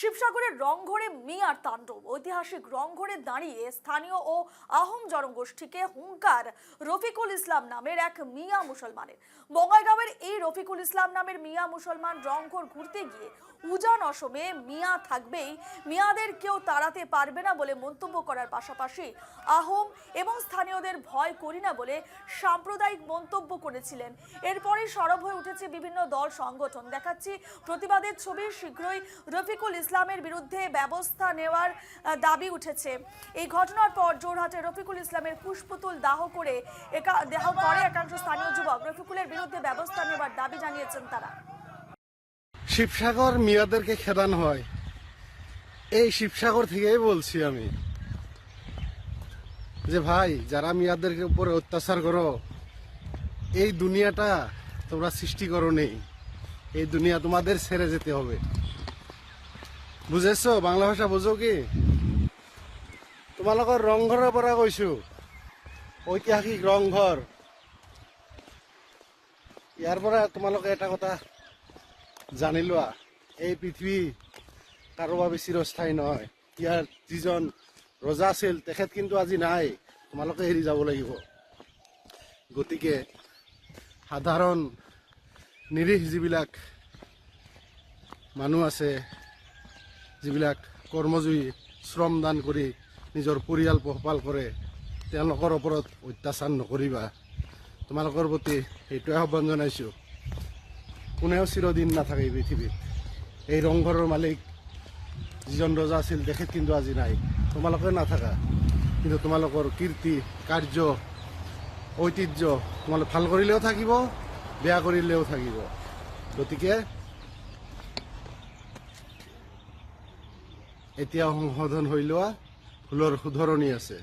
শিবসাগরের রংঘরে মিয়ার তাণ্ডব। ঐতিহাসিক রংঘরে দাঁড়িয়ে স্থানীয় ও আহোম জনগোষ্ঠীকে হুঙ্কার রফিকুল ইসলাম নামের এক মিয়া মুসলমানের। বঙ্গাইগাঁওয়ের এই রফিকুল ইসলাম নামের মিয়া মুসলমান রংঘর ঘুরতে গিয়ে উজান অসমে মিয়া থাকবেই, মিয়াদের কেউ তাড়াতে পারবে না বলে মন্তব্য করার পাশাপাশি আহোম এবং স্থানীয়দের ভয় করি না বলে সাম্প্রদায়িক মন্তব্য করেছিলেন। এরপরই সরব হয়ে উঠেছে বিভিন্ন দল সংগঠন। দেখাচ্ছি প্রতিবাদের ছবি। শীঘ্রই রফিকুল ইসলামের বিরুদ্ধে ব্যবস্থা নেওয়ার দাবি উঠেছে। এই ঘটনার পর জোরহাটে রফিকুল ইসলামের কুশপুতুল দাহ করে একাংশ স্থানীয় যুবক রফিকুলের বিরুদ্ধে ব্যবস্থা নেওয়ার দাবি জানিয়েছেন তারা। শিবসাগর মিয়াদেরকে খেদানো হয়, এই শিবসাগর থেকেই বলছি আমি যে ভাই, যারা মিয়াদের উপরে অত্যাচার করো, এই দুনিয়াটা তোমরা সৃষ্টি করো নেই, এই দুনিয়া তোমাদের ছেড়ে যেতে হবে। বুঝেছো? বাংলা ভাষা বুঝো কি? তোমালোকৰ ৰংঘৰৰ পৰা কৈছো, ঐতিহাসিক ৰংঘৰ। ইয়াৰ পৰা তোমালোকে এটা কথা জানি লোৱা, এই পৃথিৱী কাৰো বাবে চিৰস্থায়ী নহয়। ইয়াৰ যিজন ৰজা আছিল তেখেত কিন্তু আজি নাই, তোমালোকে এৰি যাব লাগিব। গতিকে সাধাৰণ নিৰীহ যিবিলাক মানুহ আছে, যিবিলাক কৰ্মজীৱী শ্ৰমদান কৰি নিজৰ পৰিয়াল পোহপাল কৰে, তেওঁলোকৰ ওপৰত অত্যাচাৰ নকৰিবা। তোমালোকৰ প্ৰতি এইটোৱে আহ্বান জনাইছোঁ। কোনেও চিৰদিন নাথাকে এই পৃথিৱীত। এই ৰংঘৰৰ মালিক যিজন ৰজা আছিল তেখেত কিন্তু আজি নাই, তোমালোকে নাথাকা, কিন্তু তোমালোকৰ কীৰ্তি কাৰ্য ঐতিহ্য তোমালোক ভাল কৰিলেও থাকিব, বেয়া কৰিলেও থাকিব। গতিকে এতিয়া সংশোধন হৈ লোৱা, ভুলৰ শুধৰণি আছে।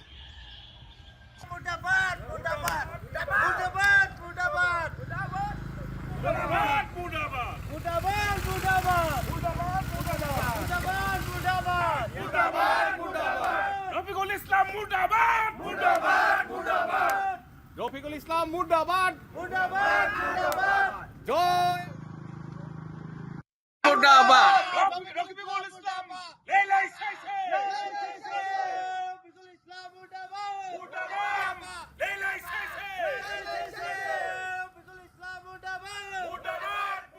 রফিকুল ইসলাম মুর্দাবাদ, মুর্দাবাদ, মুর্দাবাদ। রফিকুল ইসলাম মুর্দাবাদ, মুর্দাবাদ, মুর্দাবাদ। জয়